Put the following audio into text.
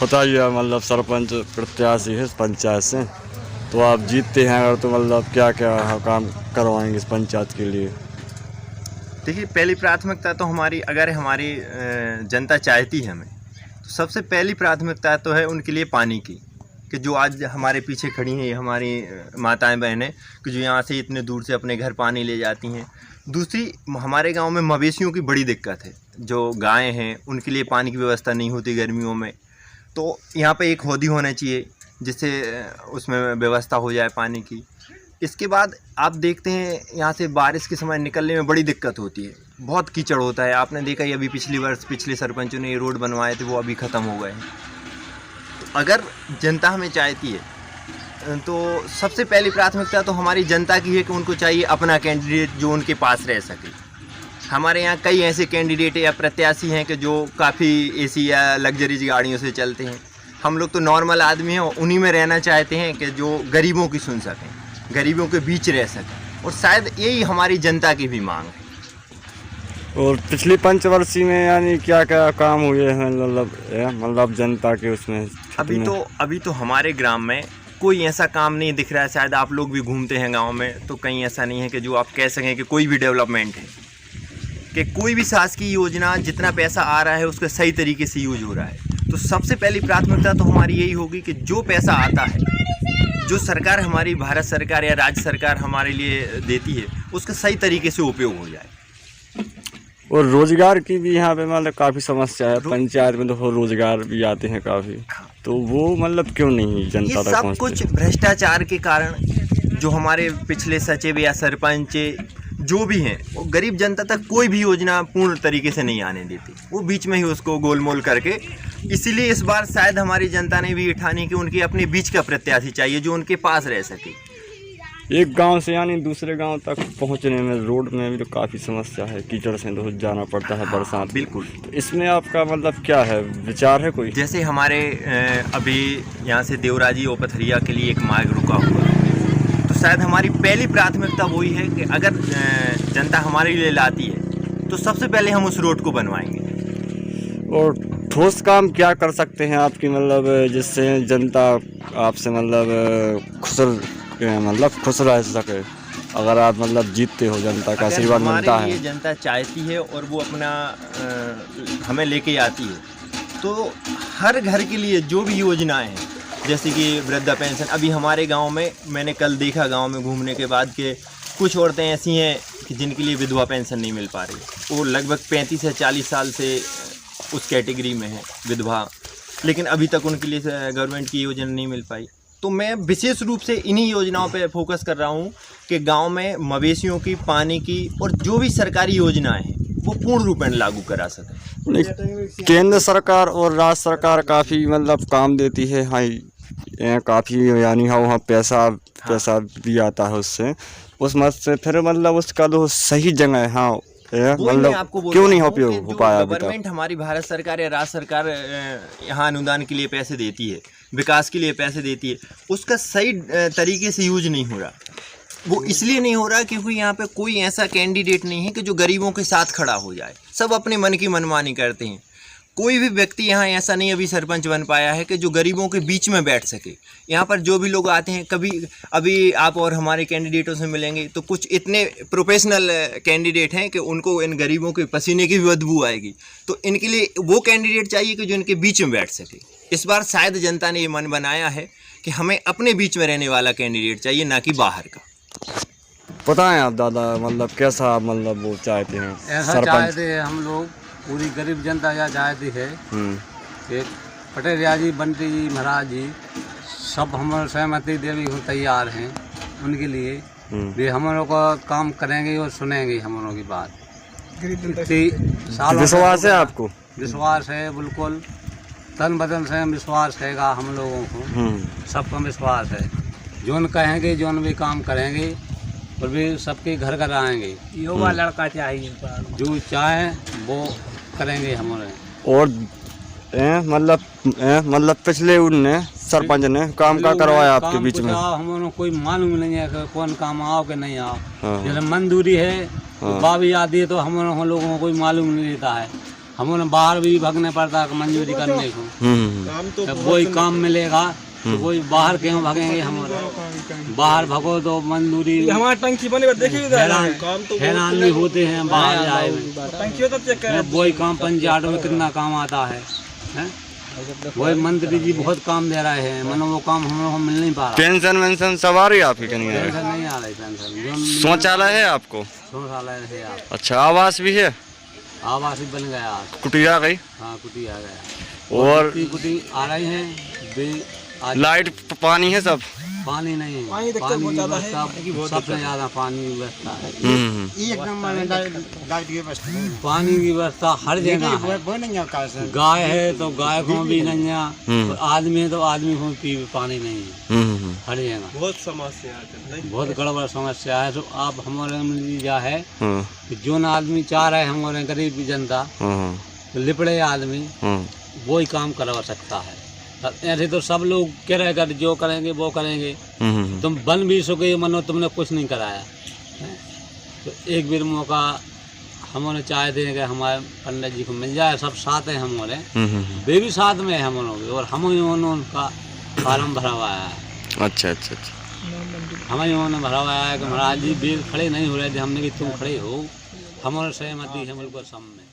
बताइए, मतलब सरपंच प्रत्याशी है इस पंचायत से, तो आप जीतते हैं अगर, तो मतलब क्या क्या काम करवाएंगे इस पंचायत के लिए? देखिए, पहली प्राथमिकता तो अगर हमारी जनता चाहती है हमें, तो सबसे पहली प्राथमिकता तो है उनके लिए पानी की, कि जो आज हमारे पीछे खड़ी हैं ये हमारी माताएं बहनें, कि जो यहाँ से इतने दूर से अपने घर पानी ले जाती हैं। दूसरी, हमारे गांव में मवेशियों की बड़ी दिक्कत है। जो गायें हैं उनके लिए पानी की व्यवस्था नहीं होती गर्मियों में, तो यहाँ पे एक हौदी होना चाहिए जिससे उसमें व्यवस्था हो जाए पानी की। इसके बाद आप देखते हैं यहाँ से बारिश के समय निकलने में बड़ी दिक्कत होती है, बहुत कीचड़ होता है। आपने देखा ही अभी पिछले सरपंचों ने ये रोड बनवाए थे, वो अभी ख़त्म हो गए हैं। तो अगर जनता हमें चाहती है तो सबसे पहली प्राथमिकता तो हमारी जनता की है कि उनको चाहिए अपना कैंडिडेट जो उनके पास रह सके। हमारे यहाँ कई ऐसे कैंडिडेट या प्रत्याशी हैं कि जो काफ़ी एसी या लग्जरीज गाड़ियों से चलते हैं। हम लोग तो नॉर्मल आदमी हैं, उन्हीं में रहना चाहते हैं कि जो गरीबों की सुन सकें, गरीबों के बीच रह सकें, और शायद यही हमारी जनता की भी मांग है। और पिछली पंचवर्षीय में यानी क्या क्या काम हुए हैं, मतलब जनता के उसमें? अभी तो हमारे ग्राम में कोई ऐसा काम नहीं दिख रहा है। शायद आप लोग भी घूमते हैं गांव में, तो कहीं ऐसा नहीं है कि जो आप कह सकें कि कोई भी डेवलपमेंट है, कि कोई भी शासकीय योजना जितना पैसा आ रहा है उसका सही तरीके से यूज हो रहा है। तो सबसे पहली प्राथमिकता तो हमारी यही होगी कि जो पैसा आता है, जो सरकार हमारी भारत सरकार या राज्य सरकार हमारे लिए देती है, उसका सही तरीके से उपयोग हो जाए। और रोजगार की भी यहाँ पे मतलब काफ़ी समस्या है। पंचायत में तो रोजगार भी आते हैं काफ़ी, तो वो मतलब क्यों नहीं जनता तक पहुँचते? सब कुछ भ्रष्टाचार के कारण, जो हमारे पिछले सचिव या सरपंच जो भी हैं, वो गरीब जनता तक कोई भी योजना पूर्ण तरीके से नहीं आने देती, वो बीच में ही उसको गोलमोल करके। इसीलिए इस बार शायद हमारी जनता ने भी ठानी कि उनके अपने बीच का प्रत्याशी चाहिए जो उनके पास रह सके। एक गांव से यानी दूसरे गांव तक पहुंचने में रोड में भी तो काफ़ी समस्या है, कीचड़ से तो जाना पड़ता है बरसात। बिल्कुल। तो इसमें आपका मतलब क्या है, विचार है कोई? जैसे हमारे अभी यहाँ से देवराजी और पथरिया के लिए एक मार्ग रुका हुआ है, तो शायद हमारी पहली प्राथमिकता वही है कि अगर जनता हमारे लिए लाती है तो सबसे पहले हम उस रोड को बनवाएंगे। और ठोस काम क्या कर सकते हैं आपकी, मतलब जिससे जनता आपसे खुश रह सके? अगर आप मतलब जीतते हो, जनता का आशीर्वाद मिलता है। ये जनता चाहती है और वो अपना हमें लेके आती है, तो हर घर के लिए जो भी योजनाएं हैं, जैसे कि वृद्धा पेंशन। अभी हमारे गांव में मैंने कल देखा, गांव में घूमने के बाद, कि कुछ औरतें ऐसी हैं कि जिनके लिए विधवा पेंशन नहीं मिल पा रही। वो लगभग 35 से 40 साल से उस कैटेगरी में है विधवा, लेकिन अभी तक उनके लिए गवर्नमेंट की योजना नहीं मिल पाई। तो मैं विशेष रूप से इन्हीं योजनाओं पे फोकस कर रहा हूँ कि गांव में मवेशियों की, पानी की और जो भी सरकारी योजनाएं हैं वो पूर्ण रूप में लागू करा सकें। केंद्र सरकार और राज्य सरकार काफ़ी मतलब काम देती है, हाँ काफ़ी, यानी हाँ वहाँ पैसा भी आता है उससे, उस मत से फिर मतलब उसका तो सही जगह है। हाँ मतलब क्यों नहीं उपयोग हो पाया? गवर्नमेंट हमारी भारत सरकार या राज्य सरकार यहाँ अनुदान के लिए पैसे देती है, विकास के लिए पैसे देती है, उसका सही तरीके से यूज नहीं हो रहा। वो इसलिए नहीं हो रहा क्योंकि यहाँ पे कोई ऐसा कैंडिडेट नहीं है कि जो गरीबों के साथ खड़ा हो जाए। सब अपने मन की मनमानी करते हैं। कोई भी व्यक्ति यहाँ ऐसा नहीं अभी सरपंच बन पाया है कि जो गरीबों के बीच में बैठ सके। यहाँ पर जो भी लोग आते हैं, कभी अभी आप और हमारे कैंडिडेटों से मिलेंगे तो कुछ इतने प्रोफेशनल कैंडिडेट हैं कि उनको इन गरीबों के पसीने की भी बदबू आएगी। तो इनके लिए वो कैंडिडेट चाहिए कि जो इनके बीच में बैठ सके। इस बार शायद जनता ने ये मन बनाया है कि हमें अपने बीच में रहने वाला कैंडिडेट चाहिए, ना कि बाहर का। बताएं आप दादा, मतलब कैसा मतलब वो चाहते हैं? ऐसा चाहते हैं हम लोग, पूरी गरीब जनता या चाहती है कि पटेरिया जी, बंटी जी, महाराज जी सब हमारे सहमति देवी को तैयार हैं। उनके लिए वे हम लोग का काम करेंगे और सुनेंगे हम लोगों की बात। विश्वास है आपको? विश्वास है, बिल्कुल तन बदन से विश्वास हैगा हम लोगों को। सबका विश्वास है, जोन कहेंगे जोन भी काम करेंगे और भी सबके घर घर आएंगे। युवा लड़का चाहिए, जो चाहे वो करेंगे हमारे। और मतलब पिछले उनने सरपंच ने काम का करवाया आपके बीच में? हमारे कोई मालूम नहीं है कि कौन काम आओ कि नहीं आओ। जैसे मंजूरी है, बाबी आती है तो हम लोगों को कोई मालूम नहीं रहता है। हमें बाहर भी भागने पड़ता है मंजूरी करने को। जब वही काम मिलेगा तो कोई बाहर क्यों भागेंगे? हम बाहर भागो तो मंजूरी हमारा टंकी बने देखिए हैरान भी होते हैं बाहर जाए में। वही काम पंचायत में कितना काम आता है, हैं? वही मंत्री जी बहुत काम दे रहे हैं, मनो वो काम हम लोग को मिल नहीं पा रहा। पेंशन वेंशन सब आ रही है आपकी कहीं? पेंशन नहीं आ रही, पेंशन शौचालय है आपको? शौचालय है आप। अच्छा, आवास भी है? आवास भी बन गया, कुटिया गई? हाँ कुटी आ गया, और कुटी आ रही है लाइट पानी है सब? पानी नहीं है, पानी दिक्कत बहुत ज़्यादा है, सबसे ज्यादा पानी की व्यवस्था है। एक नंबर में लाइट की व्यवस्था है। पानी की व्यवस्था हर जगह है। गाय है तो गाय को भी नहीं है, और आदमी है तो आदमी को भी पानी नहीं है, हर जगह बहुत समस्या है, बहुत गड़बड़ समस्या है। तो आप हमारे में क्या है कि जो ना आदमी चाह रहे हमारे गरीब जनता तो लिपड़े आदमी वो ही काम करवा सकता है। ऐसे तो सब लोग कह रहे कर जो करेंगे वो करेंगे, तुम बन भी सके मनो तुमने कुछ नहीं कराया। तो एक बार मौका हमने चाहे थे कि हमारे पंडित जी को मिल जाए, सब साथ हैं हमारे, वे भी साथ में हम लोग, और हम उनका फार्म भरा हुआ है। अच्छा अच्छा अच्छा, हमें उन्होंने भरा हुआ है कि महाराज जी बेल खड़े नहीं हो रहे थे, हमने कि तुम खड़े हो, हमारे सहमति है बिल्कुल सब में।